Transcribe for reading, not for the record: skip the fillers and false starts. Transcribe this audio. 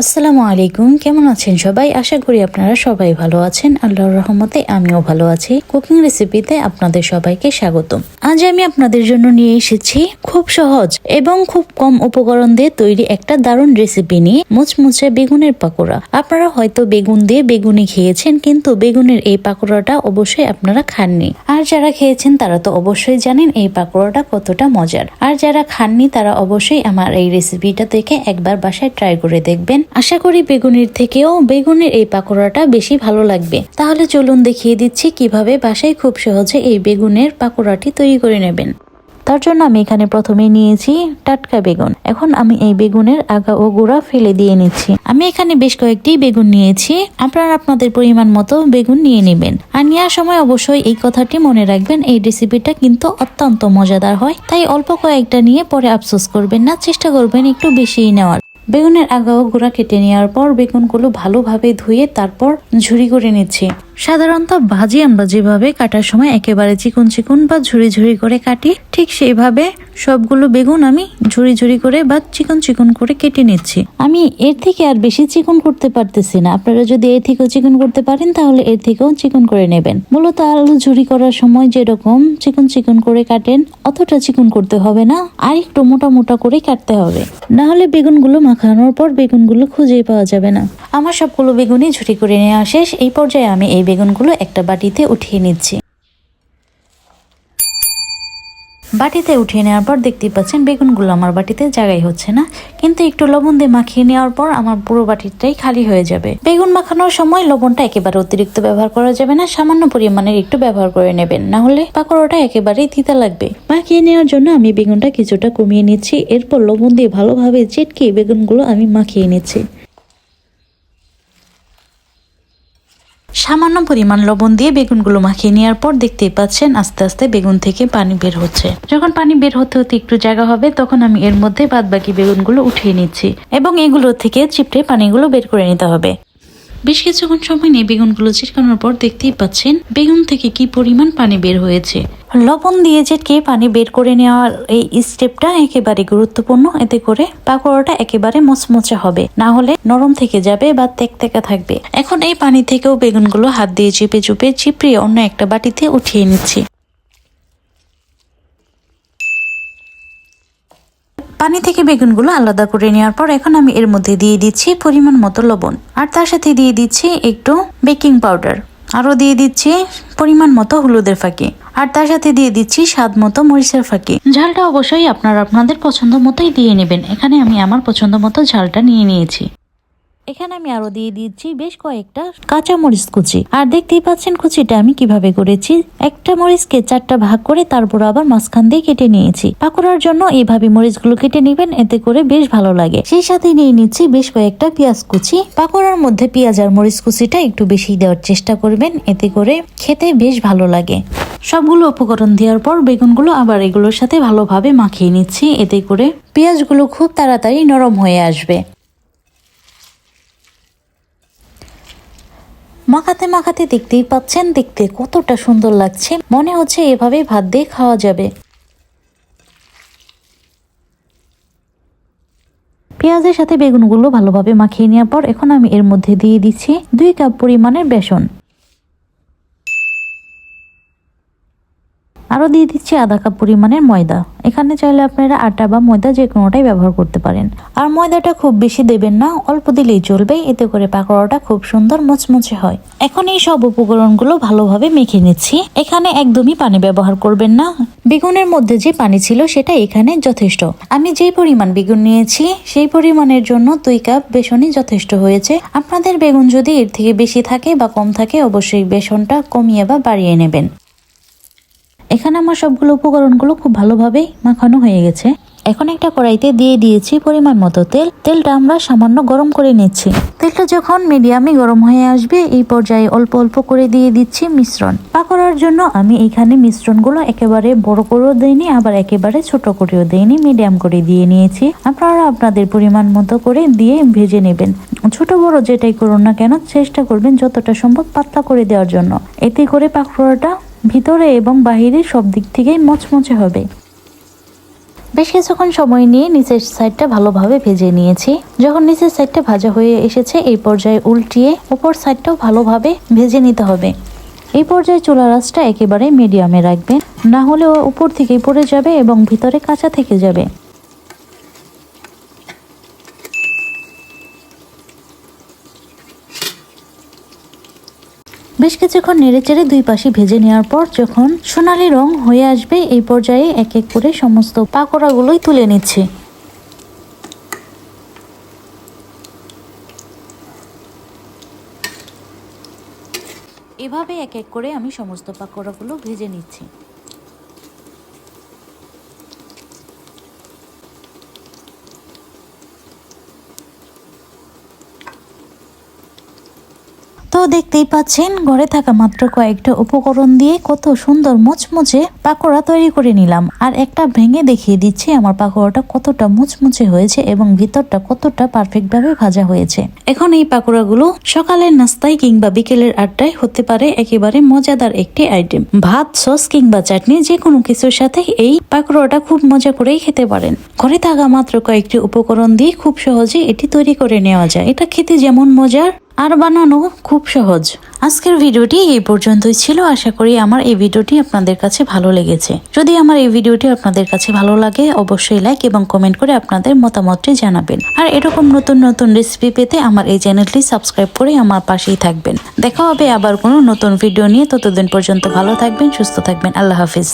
আসসালামু আলাইকুম, কেমন আছেন সবাই? আশা করি আপনারা সবাই ভালো আছেন। আল্লাহর রহমতে আমিও ভালো আছি। কুকিং রেসিপিতে আপনাদের সবাইকে স্বাগতম। আজ আমি আপনাদের জন্য নিয়ে এসেছি খুব সহজ এবং খুব কম উপকরণ দিয়ে তৈরি একটা দারুণ রেসিপি নিয়ে, মুচমুচে বেগুনের পাকোড়া। আপনারা হয়তো বেগুন দিয়ে বেগুনি খেয়েছেন, কিন্তু বেগুনের এই পাকোড়াটা অবশ্যই আপনারা খাননি। আর যারা খেয়েছেন তারা তো অবশ্যই জানেন এই পাকোড়াটা কতটা মজার। আর যারা খাননি তারা অবশ্যই আমার এই রেসিপিটা থেকে একবার বাসায় ট্রাই করে দেখবেন। আশা করি বেগুনের থেকেও বেগুনের এই পাকোড়াটা বেশি ভালো লাগবে। তাহলে চলুন দেখিয়ে দিচ্ছি কিভাবে বাসায় খুব সহজে এই বেগুনের পাকোড়াটি তৈরি করে নেবেন। তার জন্য আমি এখানে প্রথমে নিয়েছি টাটকা বেগুন। এখন আমি এই বেগুনের আগা ও গোড়া ফেলে দিয়ে নিচ্ছি। আমি এখানে বেশ কয়েকটি বেগুন নিয়েছি। আপনারা আপনাদের পরিমাণ মতো বেগুন নিয়ে নেবেন। আর নেওয়ার সময় অবশ্যই এই কথাটি মনে রাখবেন, এই রেসিপিটা কিন্তু অত্যন্ত মজাদার হয়। তাই অল্প কয়েকটা নিয়ে পরে আফসোস করবেন না, চেষ্টা করবেন একটু বেশিই নেওয়ার। বেগুনের আগা ও গোড়া কেটে নেওয়ার পর বেগুনগুলো ভালোভাবে ধুয়ে তারপর ঝুরি করে নিচ্ছি। সাধারণত ভাজি আমরা যেভাবে কাটার সময় একেবারে চিকন চিকন বা ঝুরি ঝুরি করে কাটি, ঠিক সেইভাবে সবগুলো বেগুন আমি ঝুরি ঝুরি করে বা চিকন চিকন করে কেটে নিচ্ছি। আমি এর থেকে আর বেশি চিকন করতে পারতেছি না। আপনারা যদি এর থেকেও চিকন করতে পারেন তাহলে এর থেকেও চিকন করে নেবেন। মূলত আলু ঝুরি করার সময় যেরকম চিকন চিকন করে কাটেন, অতটা চিকন করতে হবে না, আর একটু মোটা মোটা করে কাটতে হবে, না হলে বেগুনগুলো মাখানোর পর বেগুনগুলো খুঁজে পাওয়া যাবে না। আমার সবগুলো বেগুনই ঝুরি করে নেওয়া শেষ। এই পর্যায়ে আমি এই বেগুনগুলো একটা বাটিতে উঠিয়ে নিচ্ছি। বাটিতে উঠিয়ে নেওয়ার পর দেখতেই পাচ্ছেন বেগুনগুলো আমার বাটিতে জায়গায় হচ্ছে না, কিন্তু একটু লবণ দিয়ে মাখিয়ে নেওয়ার পর আমার পুরো বাটিটাই খালি হয়ে যাবে। বেগুন মাখানোর সময় লবণটা একেবারে অতিরিক্ত ব্যবহার করা যাবে না, সামান্য পরিমাণের একটু ব্যবহার করে নেবেন, না হলে পাকোড়াটা একেবারেই তিতা লাগবে। মাখিয়ে নেওয়ার জন্য আমি বেগুনটা কিছুটা কমিয়ে নিচ্ছি। এরপর লবণ দিয়ে ভালোভাবে চেটকে বেগুনগুলো আমি মাখিয়ে নিচ্ছি। সামান্য পরিমাণ লবণ দিয়ে বেগুনগুলো মাখিয়ে নেওয়ার পর দেখতেই পাচ্ছেন আস্তে আস্তে বেগুন থেকে পানি বের হচ্ছে। যখন পানি বের হতে হতে একটু জায়গা হবে, তখন আমি এর মধ্যে বাদবাকি বেগুনগুলো উঠিয়ে নিচ্ছি এবং এগুলো থেকে চিপড়ে পানিগুলো বের করে নিতে হবে। বেশ কিছুক্ষণ সময় নিয়ে বেগুনগুলো চিটকানোর পর দেখতেই পাচ্ছেন বেগুন থেকে কি পরিমাণ পানি বের হয়েছে। লবণ দিয়ে চেটকে পানি বের করে নেওয়ার এই স্টেপটা একেবারে গুরুত্বপূর্ণ। এতে করে পাকোড়াটা একেবারে মচমচে হবে, না হলে নরম থেকে যাবে বা তেকতেকা থাকবে। এখন এই পানি থেকেও বেগুনগুলো হাত দিয়ে চেপে চেপে চিপড়িয়ে অন্য একটা বাটিতে উঠিয়ে নিচ্ছি। পানি থেকে বেগুনগুলো আলাদা করে নেওয়ার পর এখন আমি এর মধ্যে দিয়ে দিচ্ছি পরিমাণ মতো লবণ, আর তার সাথে দিয়ে দিচ্ছি একটু বেকিং পাউডার, আরো দিয়ে দিচ্ছি পরিমাণ মতো হলুদের ফাঁকি, আর তার সাথে দিয়ে দিচ্ছি স্বাদ মতো মরিচের ফাঁকি। ঝালটা অবশ্যই আপনারা আপনাদের পছন্দ মতোই দিয়ে নেবেন। এখানে আমি আমার পছন্দ মতো ঝালটা নিয়ে নিয়েছি। এখানে আমি আরো দিয়ে দিচ্ছি বেশ কয়েকটা কাঁচা মরিচ কুচি। আর দেখতেই পাচ্ছেন কুচিটা আমি কিভাবে করেছি। একটা মরিচকে 4টা ভাগ করে তারপর আবার মাঝখান দিয়ে কেটে নিয়েছি। পাকোড়ার জন্য এইভাবে মরিচগুলো কেটে নেবেন, এতে করে বেশ ভালো লাগে। সেই সাথে নিয়ে নিচ্ছি বেশ কয়েকটা পেঁয়াজ কুচি। পাকোড়ার মধ্যে পেঁয়াজ আর মরিচ কুচিটা একটু বেশি দেওয়ার চেষ্টা করবেন, এতে করে খেতে বেশ ভালো লাগে। সবগুলো উপকরণ দেওয়ার পর বেগুনগুলো আবার এগুলোর সাথে ভালোভাবে মাখিয়ে নিচ্ছি, এতে করে পেঁয়াজগুলো খুব তাড়াতাড়ি নরম হয়ে আসবে। মাখাতে মাখাতে দেখতেই পাচ্ছেন দেখতে কতটা সুন্দর লাগছে। মনে হচ্ছে এভাবে ভাত দিয়ে খাওয়া যাবে। পেঁয়াজের সাথে বেগুনগুলো ভালোভাবে মাখিয়ে নেওয়ার পর এখন আমি এর মধ্যে দিয়ে দিচ্ছি 2 কাপ পরিমাণের বেসন। আরো দিয়ে দিচ্ছি আধা কাপ পরিমাণের ময়দা। এখানে চাইলে আপনারা আটা বা ময়দা যে কোনোটাই ব্যবহার করতে পারেন। আর ময়দাটা খুব বেশি দেবেন না, অল্প দিলেই চলবে, এতে করে পাকোড়াটা খুব সুন্দর মুচমুচে হয়। এখন এই সব উপকরণগুলো ভালোভাবে মেখে নিচ্ছি। এখানে একদমই পানি ব্যবহার করবেন না। বেগুনের মধ্যে যে পানি ছিল সেটা এখানে যথেষ্ট। আমি যে পরিমাণ বেগুন নিয়েছি সেই পরিমাণের জন্য 2 কাপ বেসনই যথেষ্ট হয়েছে। আপনাদের বেগুন যদি এর থেকে বেশি থাকে বা কম থাকে, অবশ্যই বেসনটা কমিয়ে বা বাড়িয়ে নেবেন। এখানে আমার সবগুলো উপকরণগুলো খুব ভালোভাবেই মাখানো হয়ে গেছে। এখন একটা কড়াইতে দিয়ে দিয়েছি পরিমাণ মতো তেল। তেলটা আমরা সামান্য গরম করে নিচ্ছি। তেলটা যখন মিডিয়ামে গরম হয়ে আসবে, এই পর্যায়ে অল্প অল্প করে দিয়ে দিচ্ছি মিশ্রণ। পাকোড়ার জন্য আমি এখানে মিশ্রণগুলো একেবারে বড় করেও দেইনি, আবার একেবারে ছোট করেও দেইনি, মিডিয়াম করে দিয়ে নিয়েছি। আপনারা আপনাদের পরিমাণ মতো করে দিয়ে ভেজে নেবেন। ছোট বড় যেটাই করুন না কেন, চেষ্টা করবেন যতটা সম্ভব পাতলা করে দেওয়ার জন্য। এতে করে পাকোড়াটা ভিতরে এবং বাহিরে সব দিক থেকেই মচমচে হবে। বেশ কিছুক্ষণ সময় নিয়ে নিচের সাইডটা ভালোভাবে ভেজে নিয়েছি। যখন নিচের সাইডটা ভাজা হয়ে এসেছে এই পর্যায়ে উল্টিয়ে উপর সাইডটাও ভালোভাবে ভেজে নিতে হবে। এই পর্যায়ে চুলার আঁচটা একেবারে মিডিয়ামে রাখবেন, না হলে উপর থেকেই পড়ে যাবে এবং ভিতরে কাঁচা থেকে যাবে। বেশ কিছুক্ষণ নেড়েচেড়ে দুই পাশে ভেজে নেওয়ার পর যখন সোনালী রং হয়ে আসবে এই পর্যায়ে এক এক করে সমস্ত পাকোড়াগুলোই তুলে নিচ্ছি। এভাবে এক এক করে আমি সমস্ত পাকোড়াগুলো ভেজে নিচ্ছি। তো দেখতেই পাচ্ছেন ঘরে থাকা মাত্র কয়েকটা উপকরণ দিয়ে কত সুন্দর মুচমুচে পাকোড়া তৈরি করে নিলাম। আর একটা ভেঙে দেখিয়ে দিচ্ছি আমার পাকোড়াটা কতটা মুচমুচে হয়েছে এবং ভিতরটা কতটা পারফেক্ট ভাবে ভাজা হয়েছে। এখন এই পাকোড়াগুলো সকালের নাস্তায় কিংবা বিকেলের আড্ডায় হতে পারে একেবারে মজাদার একটি আইটেম। ভাত, সস কিংবা চাটনি যে কোনো কিছুর সাথে এই পাকোড়াটা খুব মজা করেই খেতে পারেন। ঘরে থাকা মাত্র কয়েকটি উপকরণ দিয়ে খুব সহজে এটি তৈরি করে নেওয়া যায়। এটা খেতে যেমন মজার আর বানানো খুব সহজ। আজকের ভিডিওটি এই পর্যন্তই ছিল। আশা করি আমার এই ভিডিওটি আপনাদের কাছে ভালো লেগেছে। যদি আমার এই ভিডিওটি আপনাদের কাছে ভালো লাগে অবশ্যই লাইক এবং কমেন্ট করে আপনাদের মতামতটি জানাবেন। আর এরকম নতুন নতুন রেসিপি পেতে আমার এই চ্যানেলটি সাবস্ক্রাইব করে আমার পাশেই থাকবেন। দেখা হবে আবার কোনো নতুন ভিডিও নিয়ে। ততদিন পর্যন্ত ভালো থাকবেন, সুস্থ থাকবেন। আল্লাহ হাফিজ।